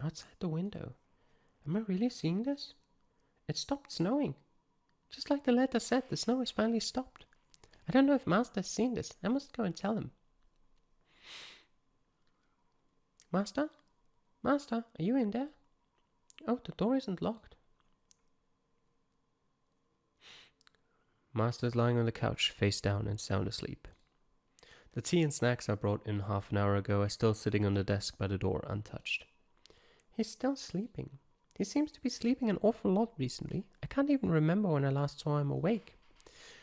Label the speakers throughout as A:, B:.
A: Outside the window. Am I really seeing this? It stopped snowing. Just like the letter said, the snow has finally stopped. I don't know if Master has seen this. I must go and tell him. Master? Master, are you in there? Oh, the door isn't locked. Master is lying on the couch, face down and sound asleep. The tea and snacks I brought in half an hour ago are still sitting on the desk by the door, untouched. He's still sleeping. He seems to be sleeping an awful lot recently. I can't even remember when I last saw him awake.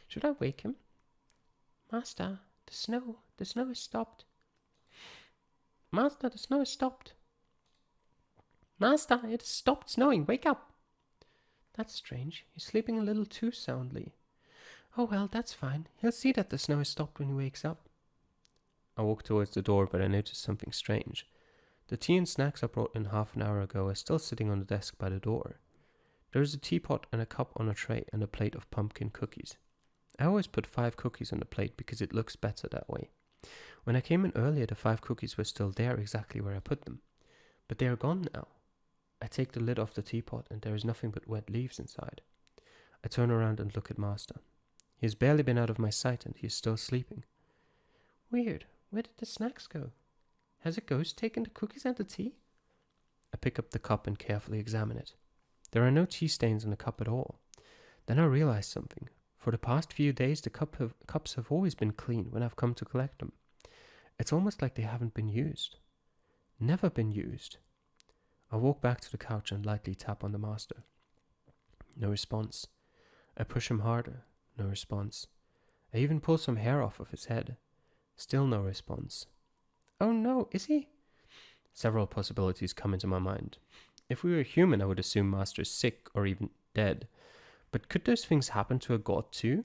A: Should I wake him? Master, the snow has stopped. Master, the snow has stopped. Master, it has stopped snowing. Wake up. That's strange. He's sleeping a little too soundly. Oh well, that's fine. He'll see that the snow has stopped when he wakes up. I walked towards the door, but I noticed something strange. The tea and snacks I brought in half an hour ago are still sitting on the desk by the door. There is a teapot and a cup on a tray and a plate of pumpkin cookies. I always put 5 cookies on the plate because it looks better that way. When I came in earlier, the 5 cookies were still there exactly where I put them. But they are gone now. I take the lid off the teapot and there is nothing but wet leaves inside. I turn around and look at Master. He has barely been out of my sight and he is still sleeping. Weird. Where did the snacks go? Has a ghost taken the cookies and the tea? I pick up the cup and carefully examine it. There are no tea stains on the cup at all. Then I realize something. For the past few days, the cups have always been clean when I've come to collect them. It's almost like they haven't been used. Never been used. I walk back to the couch and lightly tap on the Master. No response. I push him harder. No response. I even pull some hair off of his head. Still no response. Oh no, is he? Several possibilities come into my mind. If we were human, I would assume Master is sick or even dead. But could those things happen to a god too?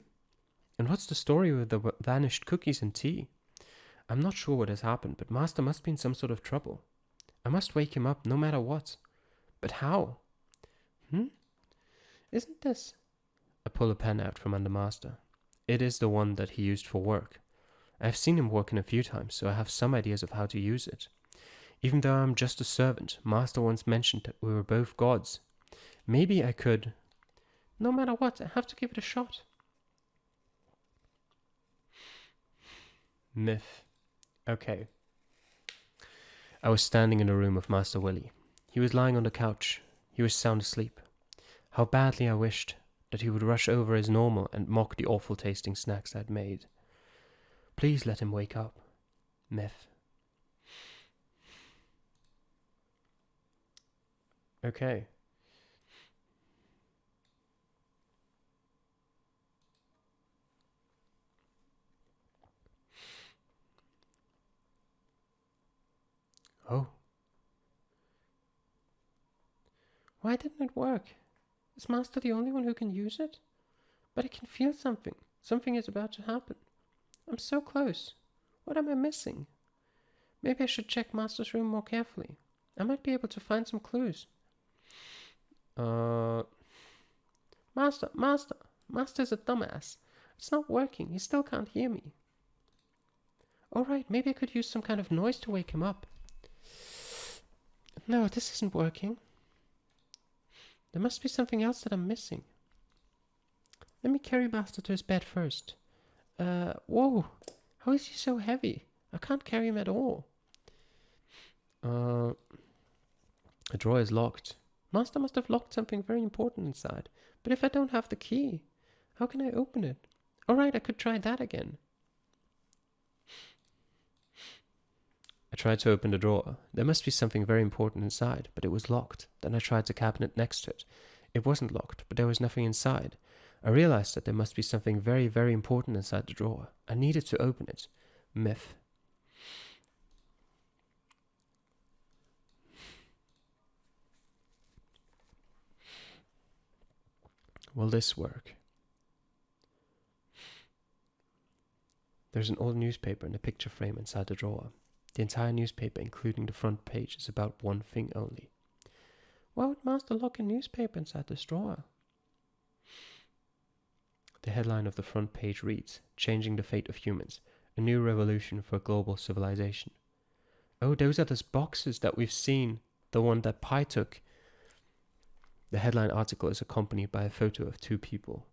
A: And what's the story with the vanished cookies and tea? I'm not sure what has happened, but Master must be in some sort of trouble. I must wake him up no matter what. But how? Isn't this? I pull a pen out from under Master. It is the one that he used for work. I've seen him working a few times, so I have some ideas of how to use it. Even though I'm just a servant, Master once mentioned that we were both gods. Maybe I could... No matter what, I have to give it a shot. Myth. Okay. I was standing in the room of Master Willie. He was lying on the couch. He was sound asleep. How badly I wished that he would rush over as normal and mock the awful tasting snacks I'd made. Please let him wake up. Myth. Okay. Oh. Why didn't it work? Is Master the only one who can use it? But I can feel something. Something is about to happen. I'm so close. What am I missing? Maybe I should check Master's room more carefully. I might be able to find some clues. Master is a dumbass. It's not working. He still can't hear me. Alright, maybe I could use some kind of noise to wake him up. No, this isn't working. There must be something else that I'm missing. Let me carry Master to his bed first. Whoa! How is he so heavy? I can't carry him at all. The drawer is locked. Master must have locked something very important inside. But if I don't have the key, how can I open it? Alright, I could try that again. I tried to open the drawer. There must be something very important inside, but it was locked. Then I tried the cabinet next to it. It wasn't locked, but there was nothing inside. I realized that there must be something very, very important inside the drawer. I needed to open it. Myth. Will this work? There's an old newspaper in a picture frame inside the drawer. The entire newspaper, including the front page, is about one thing only. Why would Master lock a newspaper inside this drawer? The headline of the front page reads, "Changing the Fate of Humans, a New Revolution for Global Civilization." Oh, those are those boxes that we've seen the one that Pi took. The headline article is accompanied by a photo of two people.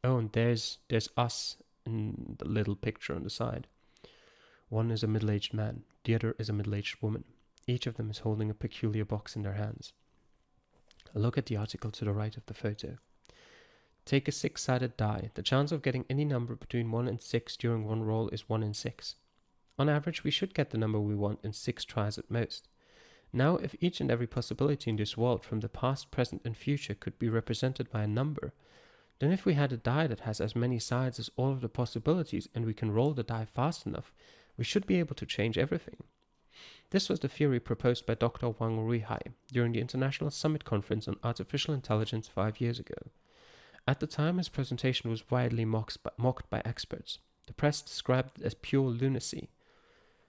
A: Oh, and there's us in the little picture on the side. One is a middle-aged man, the other is a middle-aged woman. Each of them is holding a peculiar box in their hands. A look at the article to the right of the photo. Take a 6-sided die. The chance of getting any number between 1 and 6 during one roll is 1 in 6. On average, we should get the number we want in 6 tries at most. Now, if each and every possibility in this world from the past, present and future could be represented by a number, then if we had a die that has as many sides as all of the possibilities and we can roll the die fast enough, we should be able to change everything. This was the theory proposed by Dr. Wang Ruihai during the International Summit Conference on Artificial Intelligence 5 years ago. At the time, his presentation was widely mocked by experts. The press described it as pure lunacy.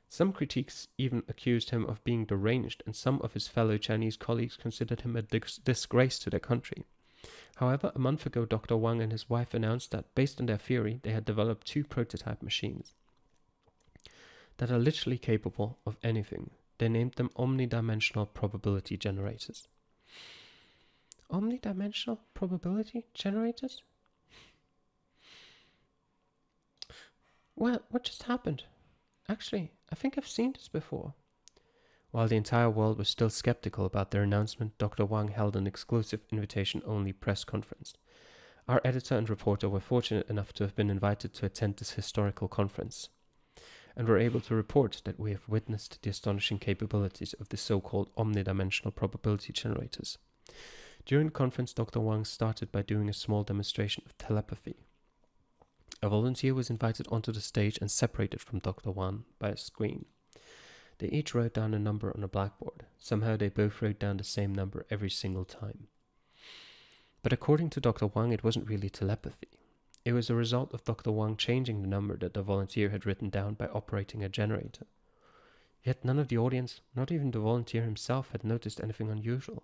A: Some critics even accused him of being deranged, and some of his fellow Chinese colleagues considered him a disgrace to their country. However, a month ago, Dr. Wang and his wife announced that, based on their theory, they had developed 2 prototype machines that are literally capable of anything. They named them omnidimensional probability generators. Omnidimensional probability generators? Well, what just happened? Actually, I think I've seen this before. While the entire world was still skeptical about their announcement, Dr. Wang held an exclusive invitation-only press conference. Our editor and reporter were fortunate enough to have been invited to attend this historical conference, and were able to report that we have witnessed the astonishing capabilities of the so-called omnidimensional probability generators. During the conference, Dr. Wang started by doing a small demonstration of telepathy. A volunteer was invited onto the stage and separated from Dr. Wang by a screen. They each wrote down a number on a blackboard. Somehow they both wrote down the same number every single time. But according to Dr. Wang, it wasn't really telepathy. It was a result of Dr. Wang changing the number that the volunteer had written down by operating a generator. Yet none of the audience, not even the volunteer himself, had noticed anything unusual.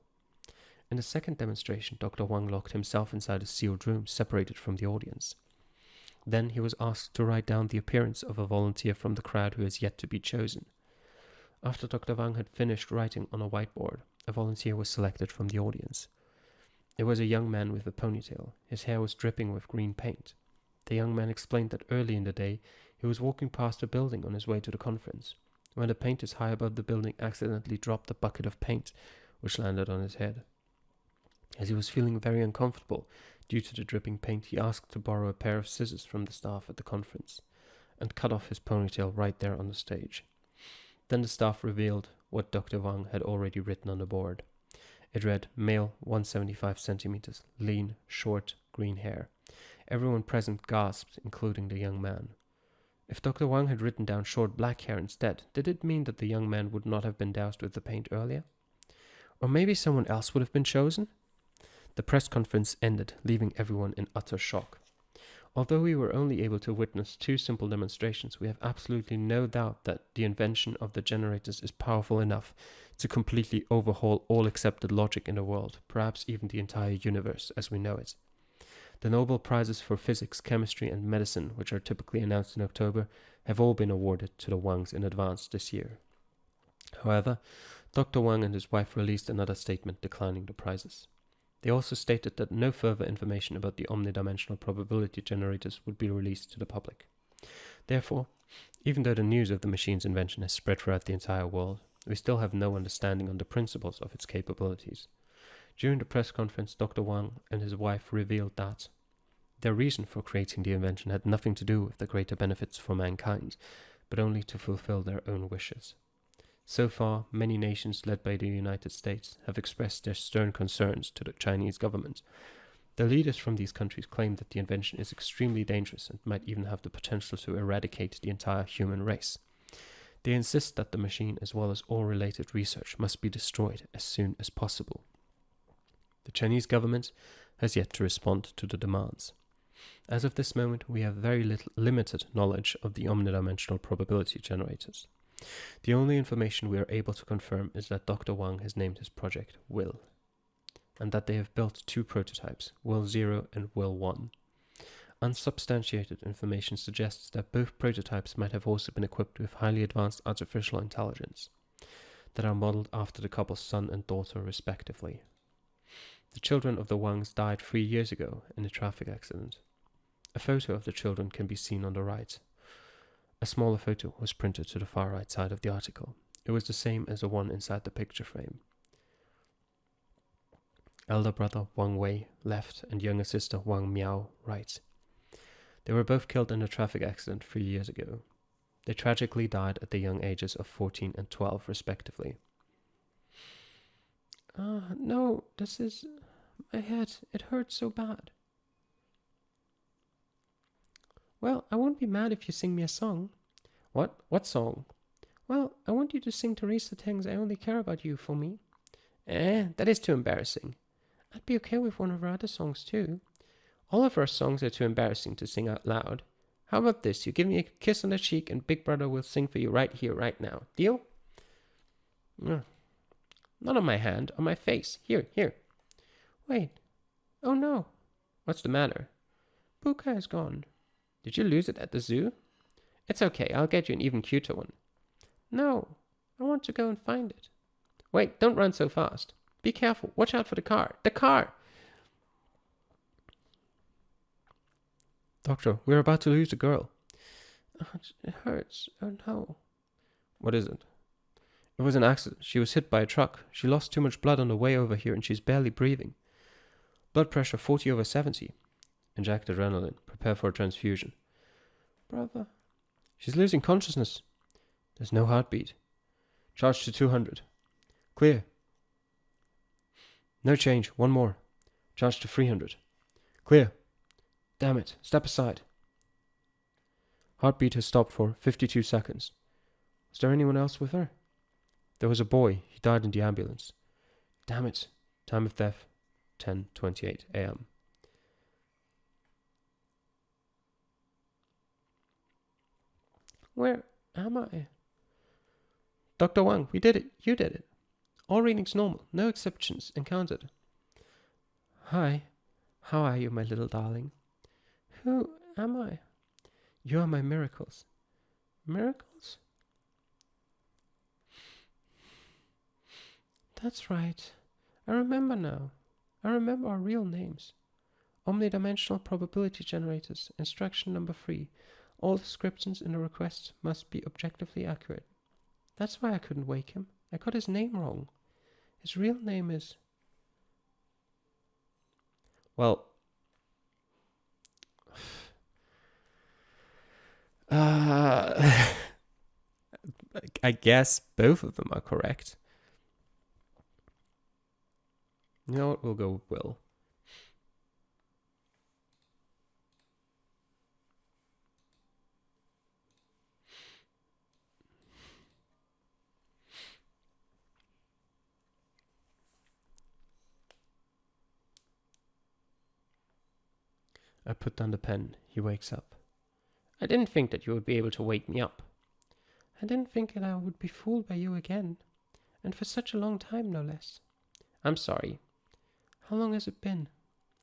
A: In the second demonstration, Dr. Wang locked himself inside a sealed room, separated from the audience. Then he was asked to write down the appearance of a volunteer from the crowd who has yet to be chosen. After Dr. Wang had finished writing on a whiteboard, a volunteer was selected from the audience. It was a young man with a ponytail. His hair was dripping with green paint. The young man explained that early in the day, he was walking past a building on his way to the conference, when the painters high above the building accidentally dropped a bucket of paint, which landed on his head. As he was feeling very uncomfortable due to the dripping paint, he asked to borrow a pair of scissors from the staff at the conference, and cut off his ponytail right there on the stage. Then the staff revealed what Dr. Wang had already written on the board. It read, male, 175 centimeters, lean, short, green hair. Everyone present gasped, including the young man. If Dr. Wang had written down short black hair instead, did it mean that the young man would not have been doused with the paint earlier? Or maybe someone else would have been chosen? The press conference ended, leaving everyone in utter shock. Although we were only able to witness 2 simple demonstrations, we have absolutely no doubt that the invention of the generators is powerful enough to completely overhaul all accepted logic in the world, perhaps even the entire universe as we know it. The Nobel Prizes for Physics, Chemistry and Medicine, which are typically announced in October, have all been awarded to the Wangs in advance this year. However, Dr. Wang and his wife released another statement declining the prizes. They also stated that no further information about the omnidimensional probability generators would be released to the public. Therefore, even though the news of the machine's invention has spread throughout the entire world, we still have no understanding on the principles of its capabilities. During the press conference, Dr. Wang and his wife revealed that their reason for creating the invention had nothing to do with the greater benefits for mankind, but only to fulfill their own wishes. So far, many nations led by the United States have expressed their stern concerns to the Chinese government. The leaders from these countries claim that the invention is extremely dangerous and might even have the potential to eradicate the entire human race. They insist that the machine, as well as all related research, must be destroyed as soon as possible. The Chinese government has yet to respond to the demands. As of this moment, we have very limited knowledge of the omnidimensional probability generators. The only information we are able to confirm is that Dr. Wang has named his project Will, and that they have built 2 prototypes, Will 0 and Will 1. Unsubstantiated information suggests that both prototypes might have also been equipped with highly advanced artificial intelligence. that are modeled after the couple's son and daughter respectively. The children of the Wangs died 3 years ago in a traffic accident. A photo of the children can be seen on the right. A smaller photo was printed to the far right side of the article. It was the same as the one inside the picture frame. Elder brother Wang Wei left and younger sister Wang Miao right. They were both killed in a traffic accident 3 years ago. They tragically died at the young ages of 14 and 12 respectively. No, this is... my head. It hurts so bad. Well, I won't be mad if you sing me a song. What? What song? Well, I want you to sing Teresa Teng's I Only Care About You for me. That is too embarrassing. I'd be okay with one of her other songs too. All of her songs are too embarrassing to sing out loud. How about this? You give me a kiss on the cheek and Big Brother will sing for you right here, right now. Deal? Not on my hand, on my face. Here. Wait. Oh no. What's the matter? Puka is gone. Did you lose it at the zoo? It's okay, I'll get you an even cuter one. No, I want to go and find it. Wait, don't run so fast. Be careful, watch out for the car. The car! Doctor, we're about to lose the girl. It hurts. Oh no. What is it? It was an accident. She was hit by a truck. She lost too much blood on the way over here and she's barely breathing. Blood pressure 40/70. Inject adrenaline. Prepare for a transfusion. Brother. She's losing consciousness. There's no heartbeat. Charge to 200. Clear. No change. One more. Charge to 300. Clear. Damn it. Step aside. Heartbeat has stopped for 52 seconds. Was there anyone else with her? There was a boy. He died in the ambulance. Damn it. Time of death, 10:28 a.m. Where am I? Dr. Wang, we did it. You did it. All readings normal. No exceptions encountered. Hi. How are you, my little darling? Who am I? You are my miracles. Miracles? That's right. I remember now. I remember our real names. Omnidimensional probability generators. Instruction number 3. All descriptions in the request must be objectively accurate. That's why I couldn't wake him. I got his name wrong. His real name is... Well... I guess both of them are correct. You know what? We'll go with Will. I put down the pen. He wakes up. I didn't think that you would be able to wake me up. I didn't think that I would be fooled by you again. And for such a long time, no less. I'm sorry. How long has it been?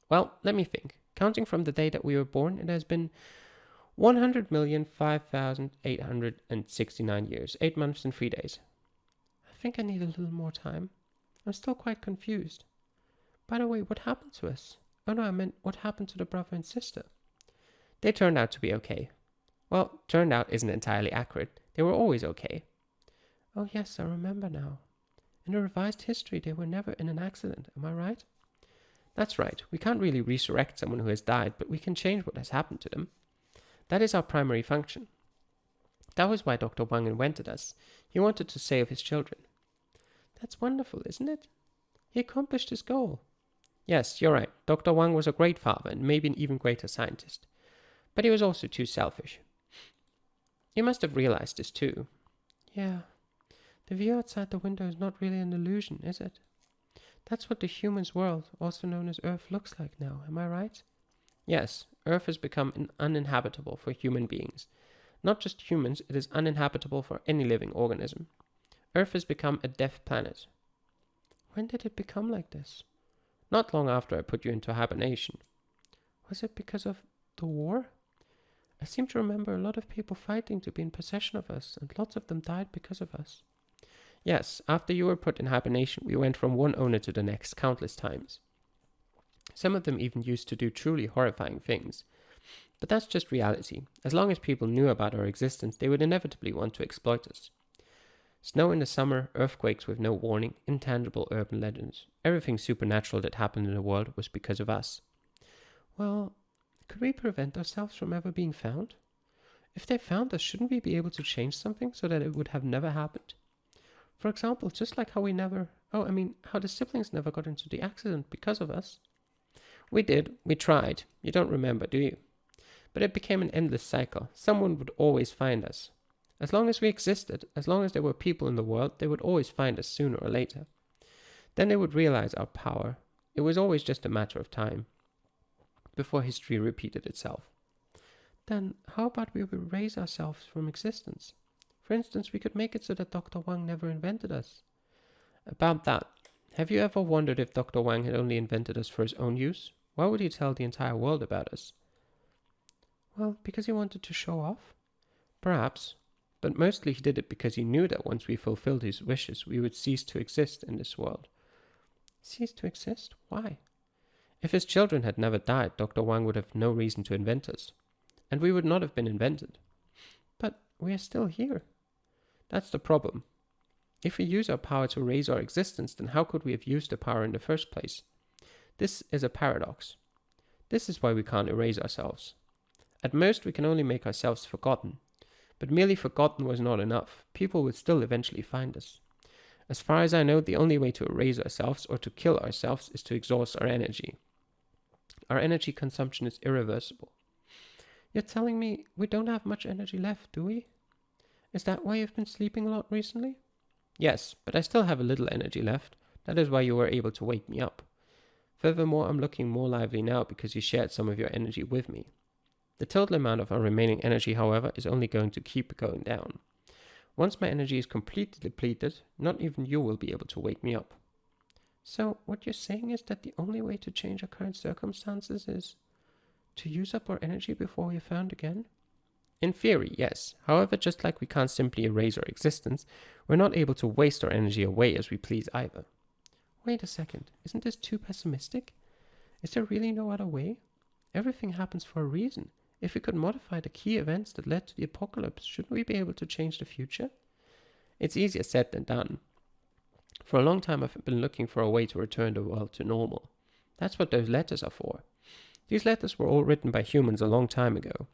A: Well, let me think. Counting from the day that we were born, it has been 100,005,869 years, 8 months and 3 days. I think I need a little more time. I'm still quite confused. By the way, what happened to us? Oh no, I meant what happened to the brother and sister? They turned out to be okay. Well, turned out isn't entirely accurate. They were always okay. Oh yes, I remember now. In the revised history, they were never in an accident, am I right? That's right. We can't really resurrect someone who has died, but we can change what has happened to them. That is our primary function. That was why Dr. Wang invented us. He wanted to save his children. That's wonderful, isn't it? He accomplished his goal. Yes, you're right. Dr. Wang was a great father and maybe an even greater scientist. But he was also too selfish. You must have realized this too. Yeah. The view outside the window is not really an illusion, is it? That's what the human's world, also known as Earth, looks like now, am I right? Yes, Earth has become uninhabitable for human beings. Not just humans, it is uninhabitable for any living organism. Earth has become a deaf planet. When did it become like this? Not long after I put you into hibernation. Was it because of the war? I seem to remember a lot of people fighting to be in possession of us, and lots of them died because of us. Yes, after you were put in hibernation, we went from one owner to the next countless times. Some of them even used to do truly horrifying things. But that's just reality. As long as people knew about our existence, they would inevitably want to exploit us. Snow in the summer, earthquakes with no warning, intangible urban legends. Everything supernatural that happened in the world was because of us. Well, could we prevent ourselves from ever being found? If they found us, shouldn't we be able to change something so that it would have never happened? For example, just like how how the siblings never got into the accident because of us. We did, we tried. You don't remember, do you? But it became an endless cycle. Someone would always find us. As long as we existed, as long as there were people in the world, they would always find us sooner or later. Then they would realize our power. It was always just a matter of time before history repeated itself. Then how about we erase ourselves from existence? For instance, we could make it so that Dr. Wang never invented us. About that, have you ever wondered if Dr. Wang had only invented us for his own use? Why would he tell the entire world about us? Well, because he wanted to show off? Perhaps. But mostly he did it because he knew that once we fulfilled his wishes, we would cease to exist in this world. Cease to exist? Why? If his children had never died, Dr. Wang would have no reason to invent us. And we would not have been invented. But we are still here. That's the problem. If we use our power to raise our existence, then how could we have used the power in the first place? This is a paradox. This is why we can't erase ourselves. At most, we can only make ourselves forgotten. But merely forgotten was not enough. People would still eventually find us. As far as I know, the only way to erase ourselves or to kill ourselves is to exhaust our energy. Our energy consumption is irreversible. You're telling me we don't have much energy left, do we? Is that why you've been sleeping a lot recently? Yes, but I still have a little energy left. That is why you were able to wake me up. Furthermore, I'm looking more lively now because you shared some of your energy with me. The total amount of our remaining energy, however, is only going to keep going down. Once my energy is completely depleted, not even you will be able to wake me up. So, what you're saying is that the only way to change our current circumstances is to use up our energy before we are found again? In theory, yes. However, just like we can't simply erase our existence, we're not able to waste our energy away as we please either. Wait a second, isn't this too pessimistic? Is there really no other way? Everything happens for a reason. If we could modify the key events that led to the apocalypse, shouldn't we be able to change the future? It's easier said than done. For a long time I've been looking for a way to return the world to normal. That's what those letters are for. These letters were all written by humans a long time ago.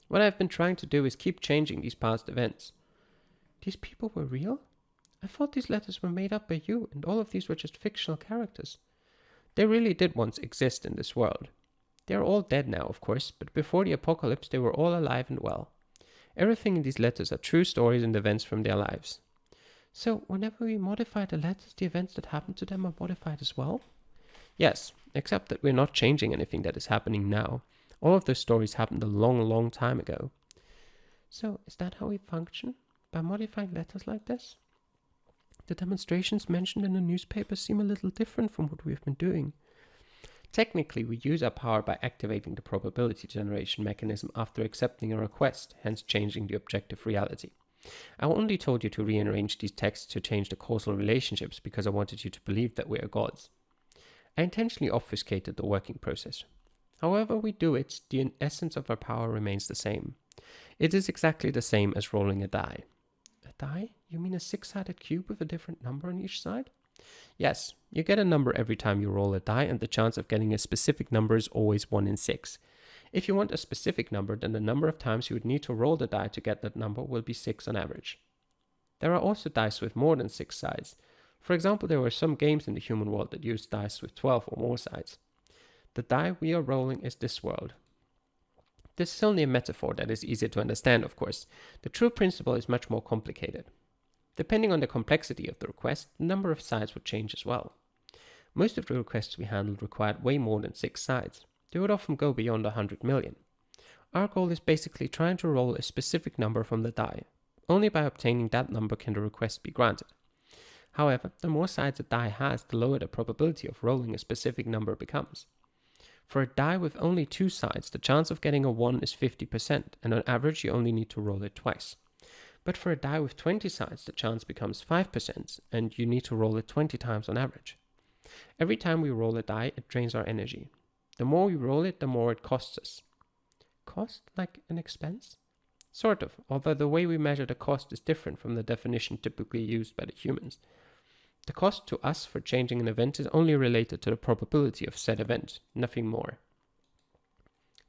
A: What I've been trying to do is keep changing these past events. These people were real? I thought these letters were made up by you and all of these were just fictional characters. They really did once exist in this world. They are all dead now, of course, but before the apocalypse they were all alive and well. Everything in these letters are true stories and events from their lives. So, whenever we modify the letters, the events that happen to them are modified as well? Yes, except that we're not changing anything that is happening now. All of those stories happened a long, long time ago. So, is that how we function? By modifying letters like this? The demonstrations mentioned in the newspaper seem a little different from what we've been doing. Technically, we use our power by activating the probability generation mechanism after accepting a request, hence changing the objective reality. I only told you to rearrange these texts to change the causal relationships because I wanted you to believe that we are gods. I intentionally obfuscated the working process. However we do it, the essence of our power remains the same. It is exactly the same as rolling a die. A die? You mean a six-sided cube with a different number on each side? Yes, you get a number every time you roll a die, and the chance of getting a specific number is always 1 in 6. If you want a specific number, then the number of times you would need to roll the die to get that number will be 6 on average. There are also dice with more than 6 sides. For example, there were some games in the human world that used dice with 12 or more sides. The die we are rolling is this world. This is only a metaphor that is easier to understand, of course. The true principle is much more complicated. Depending on the complexity of the request, the number of sides would change as well. Most of the requests we handled required way more than 6 sides. They would often go beyond 100 million. Our goal is basically trying to roll a specific number from the die. Only by obtaining that number can the request be granted. However, the more sides a die has, the lower the probability of rolling a specific number becomes. For a die with only 2 sides, the chance of getting a 1 is 50%, and on average you only need to roll it twice. But for a die with 20 sides, the chance becomes 5%, and you need to roll it 20 times on average. Every time we roll a die, it drains our energy. The more we roll it, the more it costs us. Cost? Like an expense? Sort of, although the way we measure the cost is different from the definition typically used by the humans. The cost to us for changing an event is only related to the probability of said event, nothing more.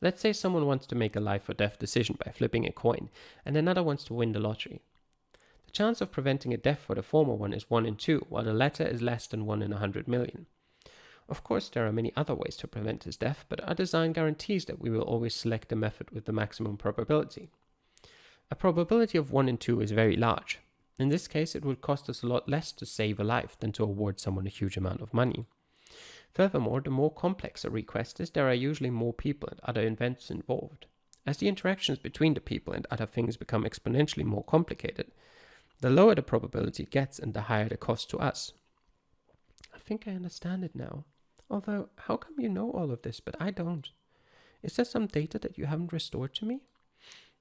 A: Let's say someone wants to make a life or death decision by flipping a coin, and another wants to win the lottery. The chance of preventing a death for the former one is 1 in 2, while the latter is less than 1 in 100 million. Of course, there are many other ways to prevent his death, but our design guarantees that we will always select the method with the maximum probability. A probability of 1 in 2 is very large. In this case, it would cost us a lot less to save a life than to award someone a huge amount of money. Furthermore, the more complex a request is, there are usually more people and other events involved. As the interactions between the people and other things become exponentially more complicated, the lower the probability gets and the higher the cost to us. I think I understand it now. Although, how come you know all of this, but I don't? Is there some data that you haven't restored to me?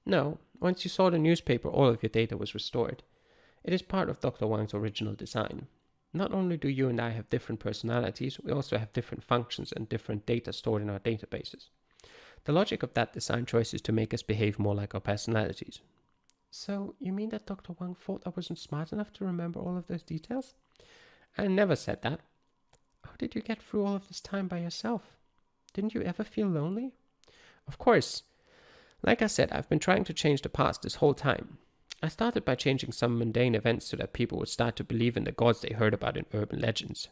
A: No, once you saw the newspaper, all of your data was restored. It is part of Dr. Wang's original design. Not only do you and I have different personalities, we also have different functions and different data stored in our databases. The logic of that design choice is to make us behave more like our personalities. So, you mean that Dr. Wang thought I wasn't smart enough to remember all of those details? I never said that. How did you get through all of this time by yourself? Didn't you ever feel lonely? Of course. Like I said, I've been trying to change the past this whole time. I started by changing some mundane events so that people would start to believe in the gods they heard about in urban legends.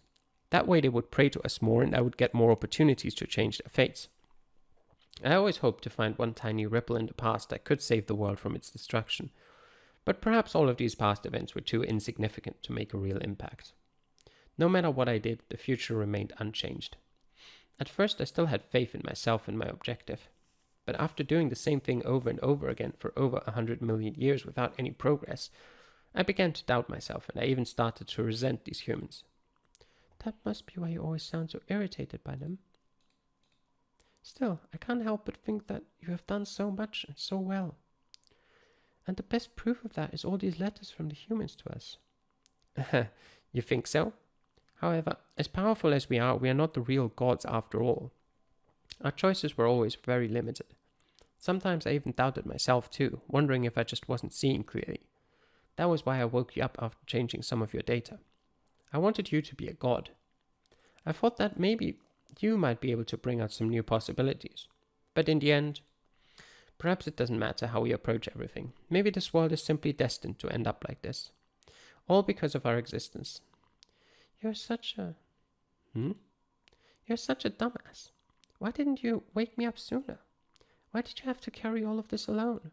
A: That way they would pray to us more and I would get more opportunities to change their fates. I always hoped to find one tiny ripple in the past that could save the world from its destruction. But perhaps all of these past events were too insignificant to make a real impact. No matter what I did, the future remained unchanged. At first I still had faith in myself and my objective. But after doing the same thing over and over again for over 100 million years without any progress, I began to doubt myself and I even started to resent these humans. That must be why you always sound so irritated by them. Still, I can't help but think that you have done so much and so well. And the best proof of that is all these letters from the humans to us. You think so? However, as powerful as we are not the real gods after all. Our choices were always very limited. Sometimes I even doubted myself too, wondering if I just wasn't seeing clearly. That was why I woke you up after changing some of your data. I wanted you to be a god. I thought that maybe you might be able to bring out some new possibilities. But in the end, perhaps it doesn't matter how we approach everything. Maybe this world is simply destined to end up like this. All because of our existence. You're such a dumbass. Why didn't you wake me up sooner? Why did you have to carry all of this alone?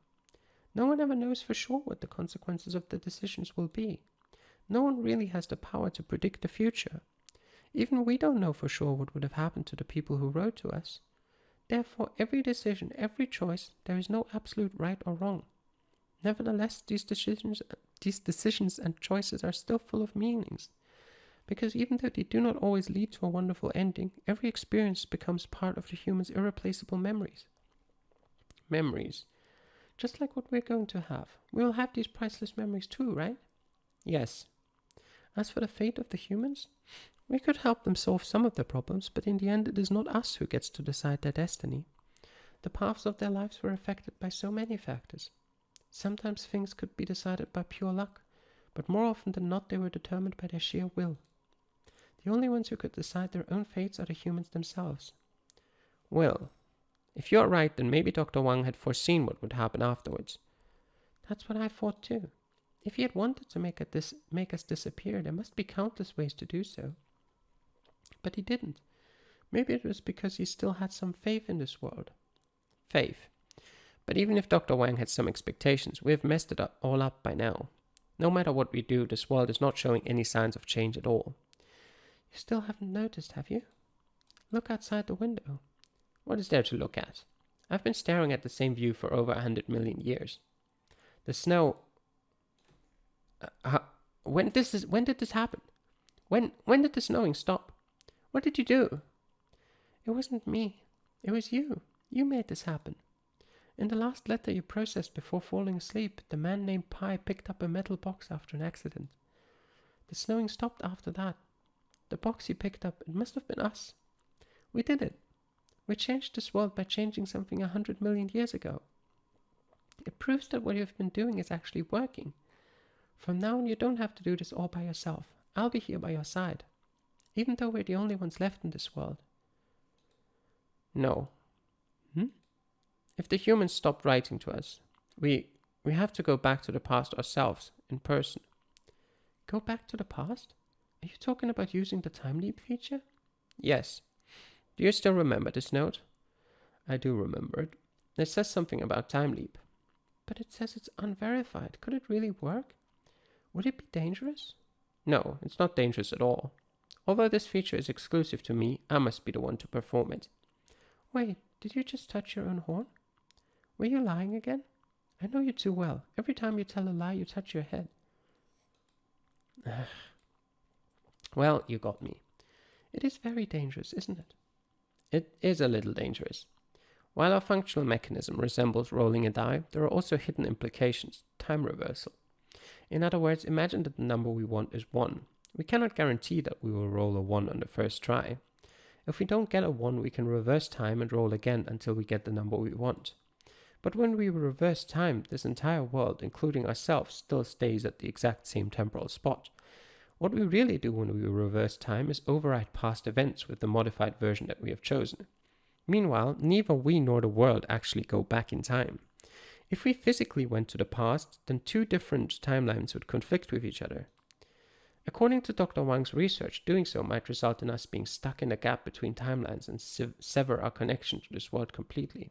A: No one ever knows for sure what the consequences of the decisions will be. No one really has the power to predict the future. Even we don't know for sure what would have happened to the people who wrote to us. Therefore, every decision, every choice, there is no absolute right or wrong. Nevertheless, these decisions and choices are still full of meanings. Because even though they do not always lead to a wonderful ending, every experience becomes part of the human's irreplaceable memories. Memories. Just like what we're going to have. We will have these priceless memories too, right? Yes. As for the fate of the humans, we could help them solve some of their problems, but in the end it is not us who gets to decide their destiny. The paths of their lives were affected by so many factors. Sometimes things could be decided by pure luck, but more often than not they were determined by their sheer will. The only ones who could decide their own fates are the humans themselves. Well, if you're right, then maybe Dr. Wang had foreseen what would happen afterwards. That's what I thought too. If he had wanted to make us disappear, there must be countless ways to do so. But he didn't. Maybe it was because he still had some faith in this world. Faith. But even if Dr. Wang had some expectations, we have messed it all up by now. No matter what we do, this world is not showing any signs of change at all. You still haven't noticed, have you? Look outside the window. What is there to look at? I've been staring at the same view for over 100 million years. The snow... When did this happen? When did the snowing stop? What did you do? It wasn't me. It was you. You made this happen. In the last letter you processed before falling asleep, the man named Pi picked up a metal box after an accident. The snowing stopped after that. The box he picked up, it must have been us. We did it. We changed this world by changing something 100 million years ago. It proves that what you've been doing is actually working. From now on, you don't have to do this all by yourself. I'll be here by your side. Even though we're the only ones left in this world. No. If the humans stopped writing to us, we have to go back to the past ourselves, in person. Go back to the past? Are you talking about using the time leap feature? Yes. Do you still remember this note? I do remember it. It says something about time leap. But it says it's unverified. Could it really work? Would it be dangerous? No, it's not dangerous at all. Although this feature is exclusive to me, I must be the one to perform it. Wait, did you just touch your own horn? Were you lying again? I know you too well. Every time you tell a lie, you touch your head. Well, you got me. It is very dangerous, isn't it? It is a little dangerous. While our functional mechanism resembles rolling a die, there are also hidden implications, time reversal. In other words, imagine that the number we want is 1. We cannot guarantee that we will roll a 1 on the first try. If we don't get a 1, we can reverse time and roll again until we get the number we want. But when we reverse time, this entire world, including ourselves, still stays at the exact same temporal spot. What we really do when we reverse time is override past events with the modified version that we have chosen. Meanwhile, neither we nor the world actually go back in time. If we physically went to the past, then 2 different timelines would conflict with each other. According to Dr. Wang's research, doing so might result in us being stuck in a gap between timelines and sever our connection to this world completely.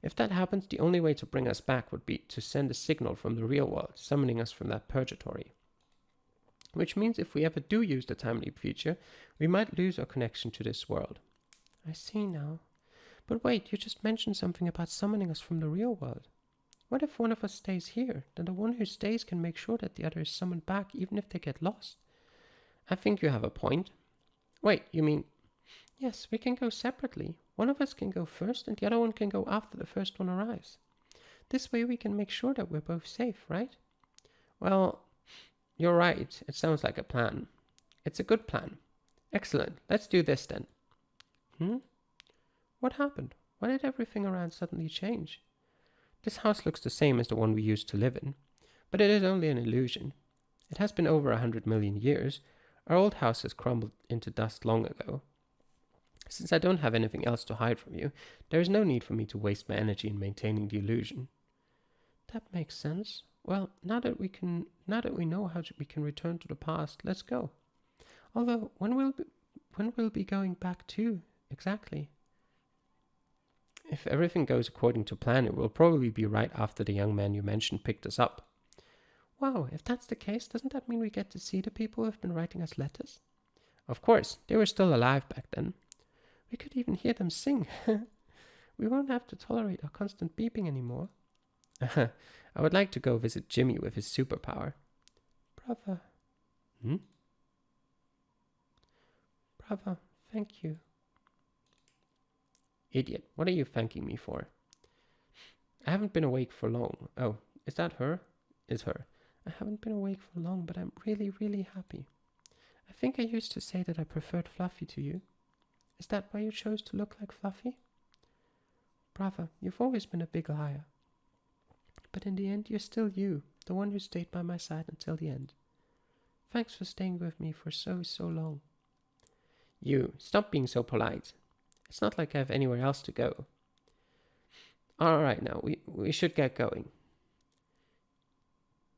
A: If that happens, the only way to bring us back would be to send a signal from the real world, summoning us from that purgatory. Which means if we ever do use the time leap feature, we might lose our connection to this world. I see now. But wait, you just mentioned something about summoning us from the real world. What if one of us stays here? Then the one who stays can make sure that the other is summoned back even if they get lost. I think you have a point. Wait, you mean... Yes, we can go separately. One of us can go first and the other one can go after the first one arrives. This way we can make sure that we're both safe, right? Well, you're right. It sounds like a plan. It's a good plan. Excellent. Let's do this then. What happened? Why did everything around suddenly change? This house looks the same as the one we used to live in, but it is only an illusion. It has been over 100 million years. Our old house has crumbled into dust long ago. Since I don't have anything else to hide from you, there is no need for me to waste my energy in maintaining the illusion. That makes sense. Well, now that we know how we can return to the past, let's go. Although, when we'll be going back to exactly? If everything goes according to plan, it will probably be right after the young man you mentioned picked us up. Wow, if that's the case, doesn't that mean we get to see the people who have been writing us letters? Of course, they were still alive back then. We could even hear them sing. We won't have to tolerate our constant beeping anymore. I would like to go visit Jimmy with his superpower. Brother. Brother, thank you. Idiot, what are you thanking me for? I haven't been awake for long. Oh, is that her? Is her. I haven't been awake for long, but I'm really, really happy. I think I used to say that I preferred Fluffy to you. Is that why you chose to look like Fluffy? Brother, you've always been a big liar. But in the end, you're still you, the one who stayed by my side until the end. Thanks for staying with me for so long. You, stop being so polite. It's not like I have anywhere else to go. Alright now, we should get going.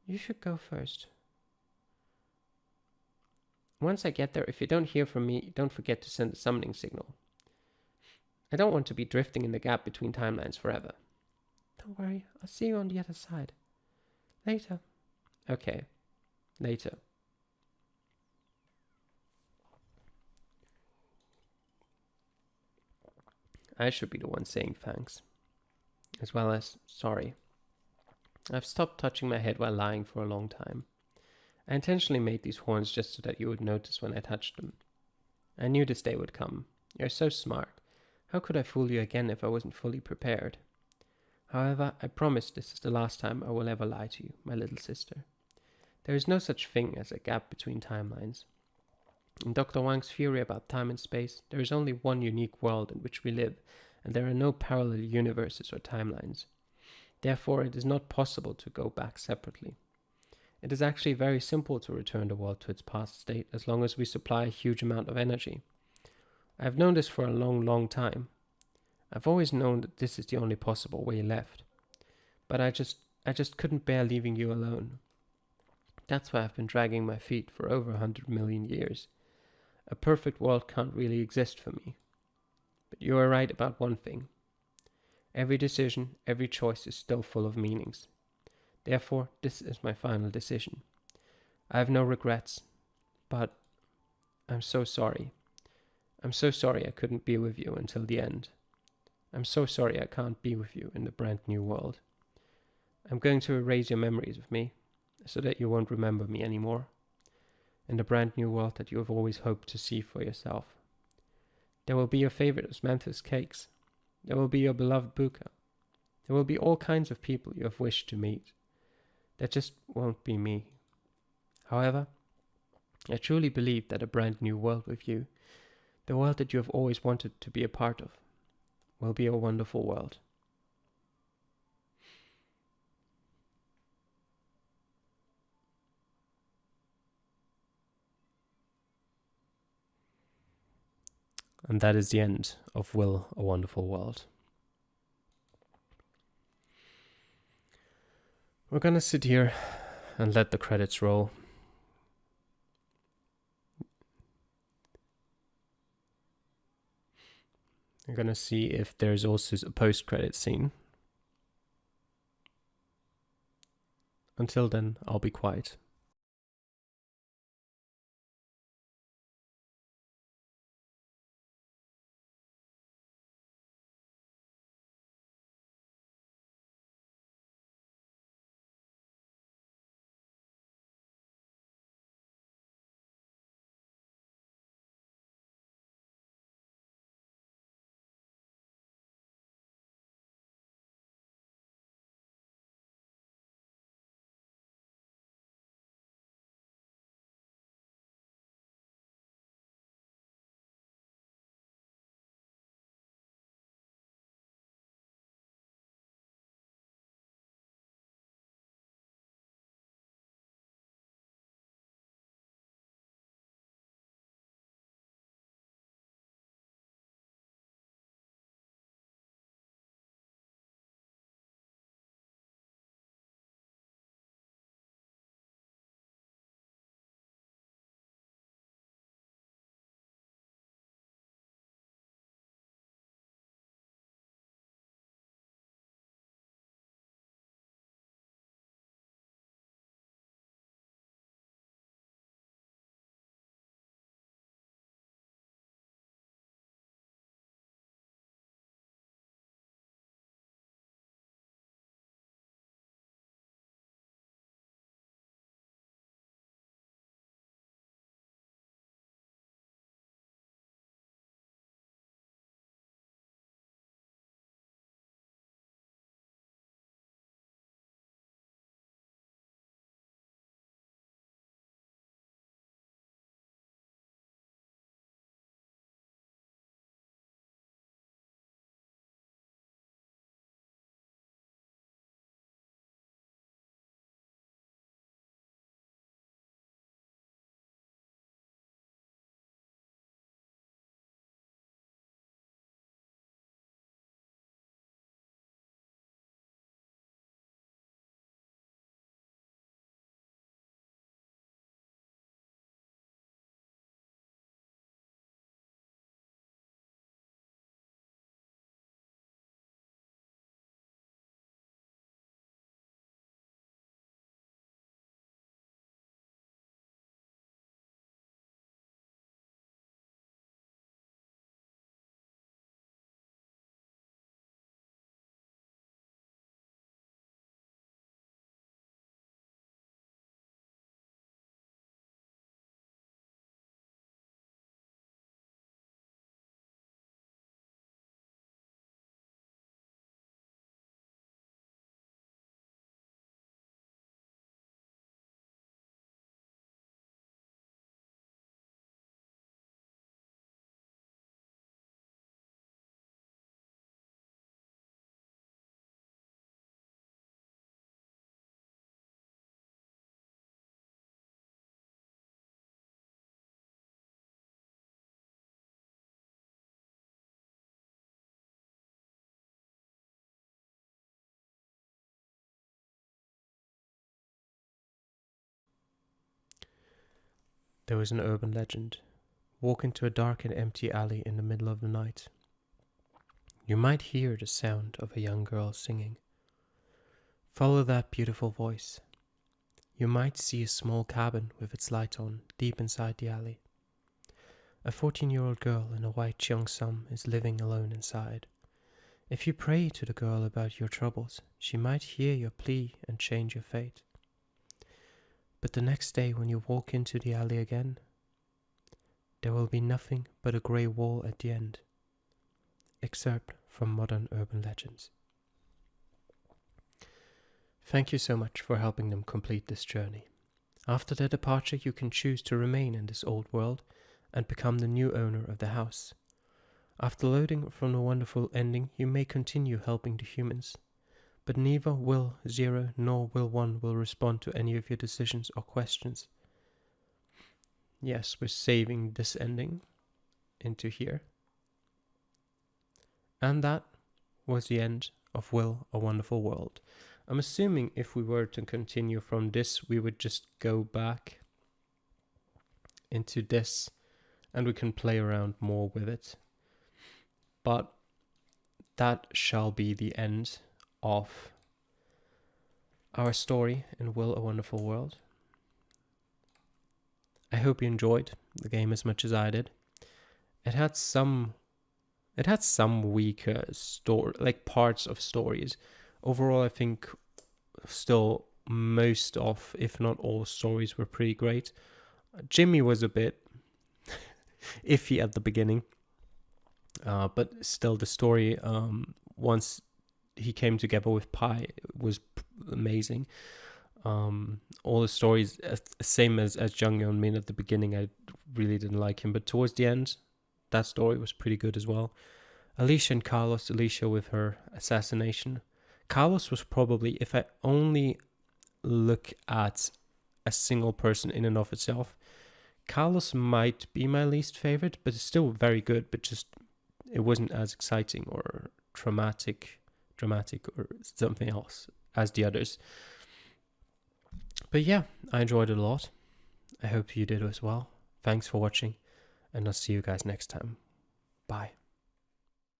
A: You should go first. Once I get there, if you don't hear from me, don't forget to send a summoning signal. I don't want to be drifting in the gap between timelines forever. Don't worry, I'll see you on the other side. Later. Okay, later. I should be the one saying thanks, as well as sorry. I've stopped touching my head while lying for a long time. I intentionally made these horns just so that you would notice when I touched them. I knew this day would come. You're so smart. How could I fool you again if I wasn't fully prepared? However, I promise this is the last time I will ever lie to you, my little sister. There is no such thing as a gap between timelines. In Dr. Wang's theory about time and space, there is only one unique world in which we live, and there are no parallel universes or timelines. Therefore, it is not possible to go back separately. It is actually very simple to return the world to its past state as long as we supply a huge amount of energy. I have known this for a long, long time. I've always known that this is the only possible way left. But I just couldn't bear leaving you alone. That's why I've been dragging my feet for over 100 million years. A perfect world can't really exist for me. But you are right about one thing. Every decision, every choice is still full of meanings. Therefore, this is my final decision. I have no regrets, but I'm so sorry. I'm so sorry I couldn't be with you until the end. I'm so sorry I can't be with you in the brand new world. I'm going to erase your memories of me, so that you won't remember me anymore, in the brand new world that you have always hoped to see for yourself. There will be your favorite Osmanthus cakes. There will be your beloved Buka. There will be all kinds of people you have wished to meet. That just won't be me. However, I truly believe that a brand new world with you, the world that you have always wanted to be a part of, will be a wonderful world. And that is the end of Will a Wonderful World. We're gonna sit here and let the credits roll. We're gonna see if there's also a post-credit scene. Until then, I'll be quiet. There was an urban legend. Walk into a dark and empty alley in the middle of the night. You might hear the sound of a young girl singing. Follow that beautiful voice. You might see a small cabin with its light on, deep inside the alley. A 14-year-old girl in a white cheongsam is living alone inside. If you pray to the girl about your troubles, she might hear your plea and change your fate. But the next day when you walk into the alley again, there will be nothing but a grey wall at the end. Excerpt from Modern Urban Legends. Thank you so much for helping them complete this journey. After their departure, you can choose to remain in this old world and become the new owner of the house. After loading from the wonderful ending, you may continue helping the humans, but neither Will 0 nor Will 1 will respond to any of your decisions or questions. Yes, we're saving this ending into here. And that was the end of Will, A Wonderful World. I'm assuming if we were to continue from this, we would just go back into this and we can play around more with it. But that shall be the end of our story in Will, A Wonderful World. I hope you enjoyed the game as much as I did. It had some weaker parts of stories. Overall, I think still most of, if not all, stories were pretty great. Jimmy was a bit iffy at the beginning. But still, the story, once he came together with Pi, was amazing. All the stories, same as Jung Yeon Min at the beginning, I really didn't like him. But towards the end, that story was pretty good as well. Alicia and Carlos, Alicia with her assassination. Carlos was probably, if I only look at a single person in and of itself, Carlos might be my least favorite, but it's still very good, but just it wasn't as exciting or dramatic or something else as the others. But yeah, I enjoyed it a lot. I hope you did as well. Thanks for watching, and I'll see you guys next time. Bye.